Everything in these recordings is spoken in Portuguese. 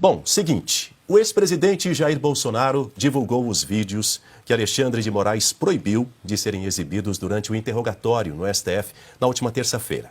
Bom, seguinte, o ex-presidente Jair Bolsonaro divulgou os vídeos que Alexandre de Moraes proibiu de serem exibidos durante o interrogatório no STF na última terça-feira.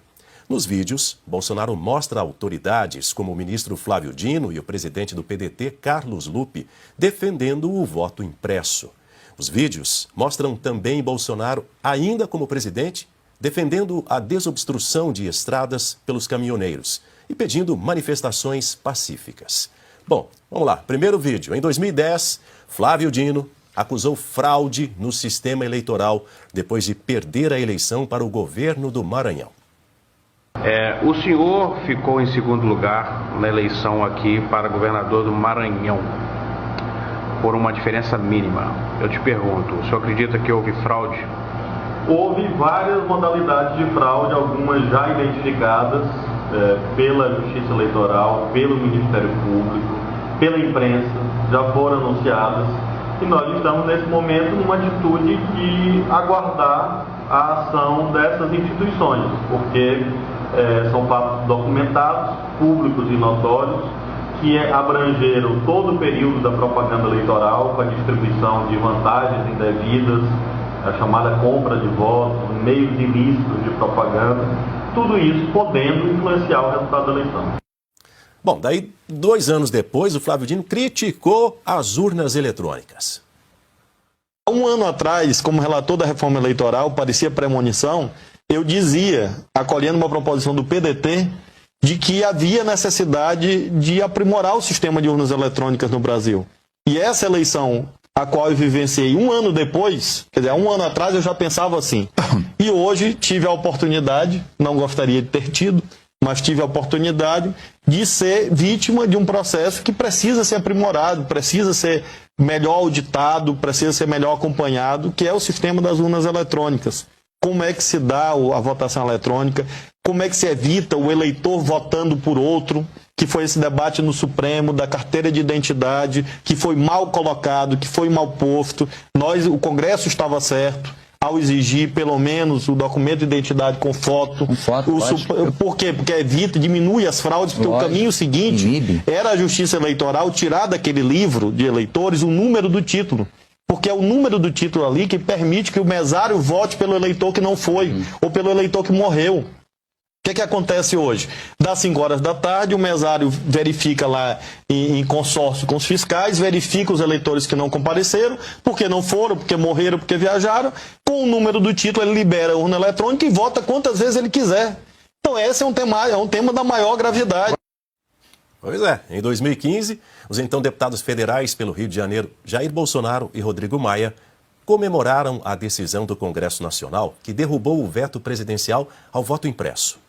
Nos vídeos, Bolsonaro mostra autoridades como o ministro Flávio Dino e o presidente do PDT, Carlos Lupe, defendendo o voto impresso. Os vídeos mostram também Bolsonaro, ainda como presidente, defendendo a desobstrução de estradas pelos caminhoneiros e pedindo manifestações pacíficas. Bom, vamos lá. Primeiro vídeo. Em 2010, Flávio Dino acusou fraude no sistema eleitoral depois de perder a eleição para o governo do Maranhão. O senhor ficou em segundo lugar na eleição aqui para governador do Maranhão, por uma diferença mínima. Eu te pergunto, o senhor acredita que houve fraude? Houve várias modalidades de fraude, algumas já identificadas pela Justiça Eleitoral, pelo Ministério Público, pela imprensa, já foram anunciadas. E nós estamos nesse momento numa atitude de aguardar a ação dessas instituições, porque são fatos documentados, públicos e notórios, que abrangeram todo o período da propaganda eleitoral, com a distribuição de vantagens indevidas, a chamada compra de votos, meios ilícitos de propaganda, tudo isso podendo influenciar o resultado da eleição. Bom, daí 2 anos depois, o Flávio Dino criticou as urnas eletrônicas. Um ano atrás, como relator da reforma eleitoral, parecia premonição, eu dizia, acolhendo uma proposição do PDT, de que havia necessidade de aprimorar o sistema de urnas eletrônicas no Brasil. E essa eleição, a qual eu vivenciei 1 ano depois, quer dizer, 1 ano atrás eu já pensava assim. E hoje tive a oportunidade, não gostaria de ter tido, mas tive a oportunidade de ser vítima de um processo que precisa ser aprimorado, precisa ser melhor auditado, precisa ser melhor acompanhado, que é o sistema das urnas eletrônicas. Como é que se dá a votação eletrônica, como é que se evita o eleitor votando por outro, que foi esse debate no Supremo, da carteira de identidade, que foi mal colocado, que foi mal posto. O Congresso estava certo ao exigir pelo menos o documento de identidade com foto. Por quê? Porque evita, diminui as fraudes, porque o caminho seguinte era a Justiça Eleitoral tirar daquele livro de eleitores o número do título. Porque é o número do título ali que permite que o mesário vote pelo eleitor que não foi, ou pelo eleitor que morreu. O que acontece hoje? Das 5 horas da tarde, o mesário verifica lá em consórcio com os fiscais, verifica os eleitores que não compareceram, porque não foram, porque morreram, porque viajaram. Com o número do título, ele libera a urna eletrônica e vota quantas vezes ele quiser. Então esse é um tema da maior gravidade. Pois é, em 2015, os então deputados federais pelo Rio de Janeiro, Jair Bolsonaro e Rodrigo Maia, comemoraram a decisão do Congresso Nacional que derrubou o veto presidencial ao voto impresso.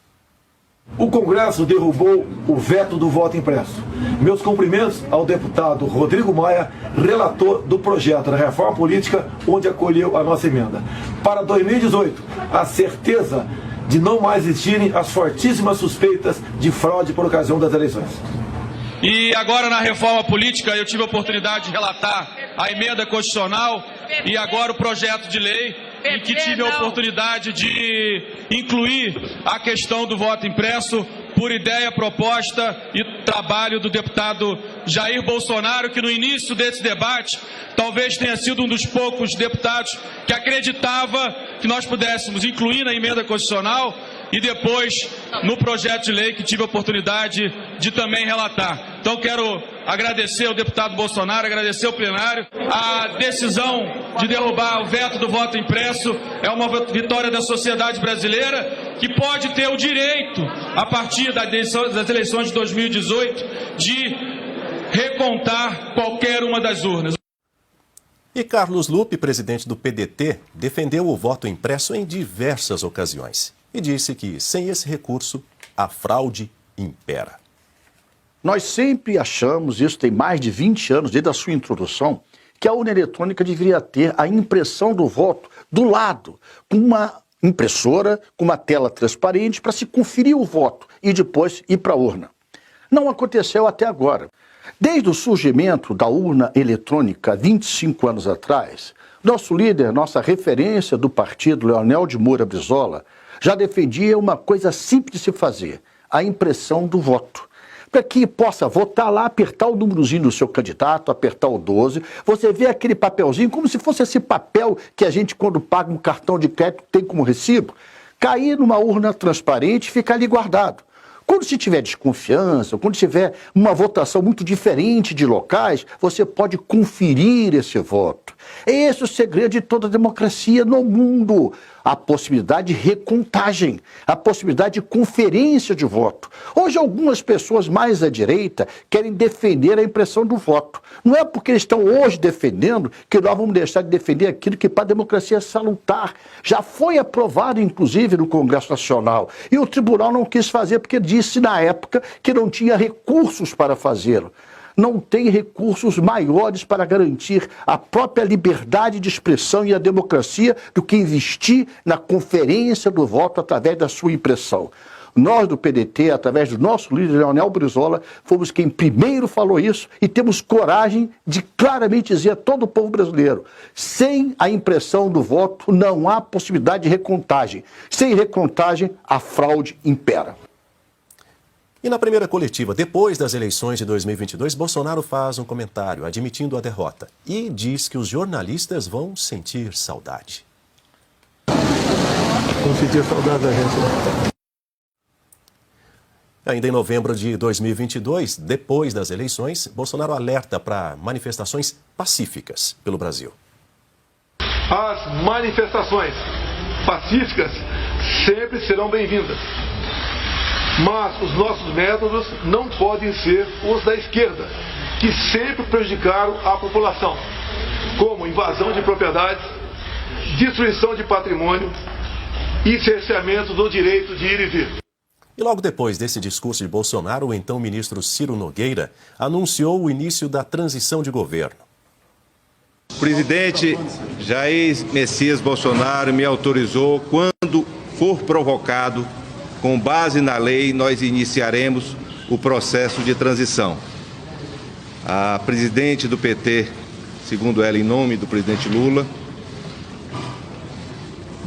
O Congresso derrubou o veto do voto impresso. Meus cumprimentos ao deputado Rodrigo Maia, relator do projeto da reforma política, onde acolheu a nossa emenda. Para 2018, a certeza de não mais existirem as fortíssimas suspeitas de fraude por ocasião das eleições. E agora na reforma política eu tive a oportunidade de relatar a emenda constitucional e agora o projeto de lei, em que tive a oportunidade de incluir a questão do voto impresso por ideia, proposta e trabalho do deputado Jair Bolsonaro, que no início desse debate talvez tenha sido um dos poucos deputados que acreditava que nós pudéssemos incluir na emenda constitucional e depois no projeto de lei que tive a oportunidade de também relatar. Então quero agradecer ao deputado Bolsonaro, agradecer ao plenário. A decisão de derrubar o veto do voto impresso é uma vitória da sociedade brasileira, que pode ter o direito, a partir das eleições de 2018, de recontar qualquer uma das urnas. E Carlos Lupe, presidente do PDT, defendeu o voto impresso em diversas ocasiões e disse que, sem esse recurso, a fraude impera. Nós sempre achamos, isso tem mais de 20 anos, desde a sua introdução, que a urna eletrônica deveria ter a impressão do voto do lado, com uma impressora, com uma tela transparente, para se conferir o voto e depois ir para a urna. Não aconteceu até agora. Desde o surgimento da urna eletrônica, 25 anos atrás, nosso líder, nossa referência do partido, Leonel de Moura Brizola, já defendia uma coisa simples de se fazer, a impressão do voto. para que possa votar lá, apertar o númerozinho do seu candidato, apertar o 12. Você vê aquele papelzinho como se fosse esse papel que a gente, quando paga um cartão de crédito, tem como recibo, cair numa urna transparente e ficar ali guardado. Quando se tiver desconfiança, quando tiver uma votação muito diferente de locais, você pode conferir esse voto. É esse o segredo de toda a democracia no mundo. A possibilidade de recontagem, a possibilidade de conferência de voto. Hoje, algumas pessoas mais à direita querem defender a impressão do voto. Não é porque eles estão hoje defendendo que nós vamos deixar de defender aquilo que para a democracia é salutar. Já foi aprovado, inclusive, no Congresso Nacional. E o tribunal não quis fazer porque disse na época que não tinha recursos para fazê-lo. Não tem recursos maiores para garantir a própria liberdade de expressão e a democracia do que investir na conferência do voto através da sua impressão. Nós do PDT, através do nosso líder Leonel Brizola, fomos quem primeiro falou isso e temos coragem de claramente dizer a todo o povo brasileiro: sem a impressão do voto não há possibilidade de recontagem. Sem recontagem, a fraude impera. E na primeira coletiva, depois das eleições de 2022, Bolsonaro faz um comentário admitindo a derrota e diz que os jornalistas vão sentir saudade. Vão sentir saudade da gente, né? Ainda em novembro de 2022, depois das eleições, Bolsonaro alerta para manifestações pacíficas pelo Brasil. As manifestações pacíficas sempre serão bem-vindas. Mas os nossos métodos não podem ser os da esquerda, que sempre prejudicaram a população, como invasão de propriedades, destruição de patrimônio e cerceamento do direito de ir e vir. E logo depois desse discurso de Bolsonaro, o então ministro Ciro Nogueira anunciou o início da transição de governo. O presidente Jair Messias Bolsonaro me autorizou, quando for provocado, com base na lei, nós iniciaremos o processo de transição. A presidente do PT, segundo ela, em nome do presidente Lula,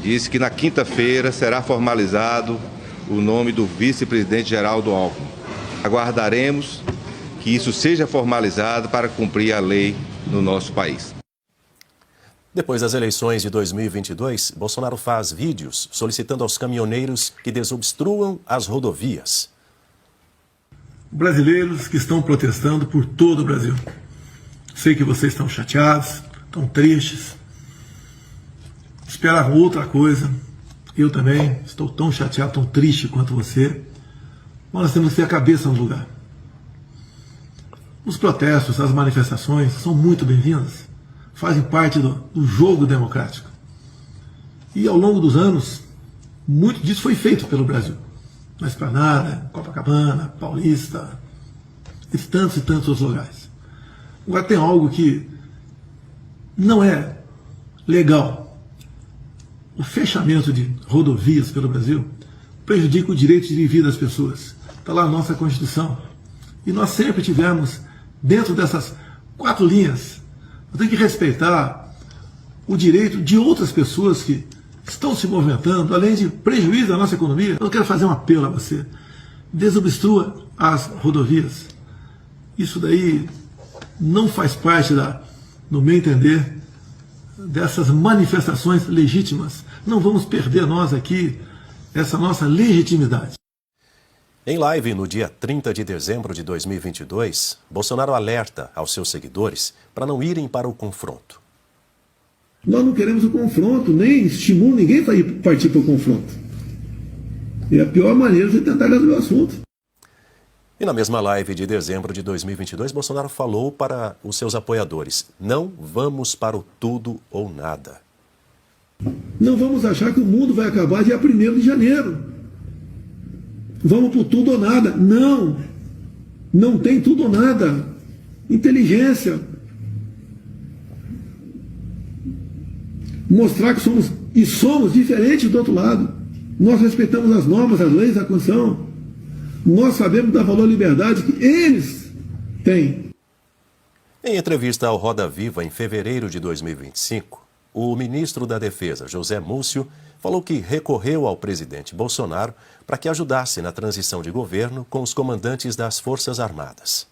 disse que na quinta-feira será formalizado o nome do vice-presidente Geraldo Alckmin. Aguardaremos que isso seja formalizado para cumprir a lei no nosso país. Depois das eleições de 2022, Bolsonaro faz vídeos solicitando aos caminhoneiros que desobstruam as rodovias. Brasileiros que estão protestando por todo o Brasil. Sei que vocês estão chateados, estão tristes, esperavam outra coisa. Eu também estou tão chateado, tão triste quanto você. Mas nós temos que ter a cabeça no lugar. Os protestos, as manifestações são muito bem-vindas. Fazem parte do jogo democrático. E ao longo dos anos, muito disso foi feito pelo Brasil. Na Esplanada, Copacabana, Paulista, e tantos outros lugares. Agora tem algo que não é legal. O fechamento de rodovias pelo Brasil prejudica o direito de vir das pessoas. Está lá a nossa Constituição. E nós sempre tivemos, dentro dessas 4 linhas, nós temos que respeitar o direito de outras pessoas que estão se movimentando, além de prejuízo à nossa economia. Eu quero fazer um apelo a você: desobstrua as rodovias. Isso daí não faz parte, no meu entender, dessas manifestações legítimas. Não vamos perder nós aqui essa nossa legitimidade. Em live no dia 30 de dezembro de 2022, Bolsonaro alerta aos seus seguidores para não irem para o confronto. Nós não queremos o confronto, nem estimulo ninguém a partir para o confronto. É a pior maneira de tentar resolver o assunto. E na mesma live de dezembro de 2022, Bolsonaro falou para os seus apoiadores: não vamos para o tudo ou nada. Não vamos achar que o mundo vai acabar dia 1º de janeiro. Vamos por tudo ou nada. Não. Não tem tudo ou nada. Inteligência. Mostrar que somos diferentes do outro lado. Nós respeitamos as normas, as leis, a Constituição. Nós sabemos dar valor à liberdade que eles têm. Em entrevista ao Roda Viva em fevereiro de 2025, o ministro da Defesa, José Múcio, falou que recorreu ao presidente Bolsonaro para que ajudasse na transição de governo com os comandantes das Forças Armadas.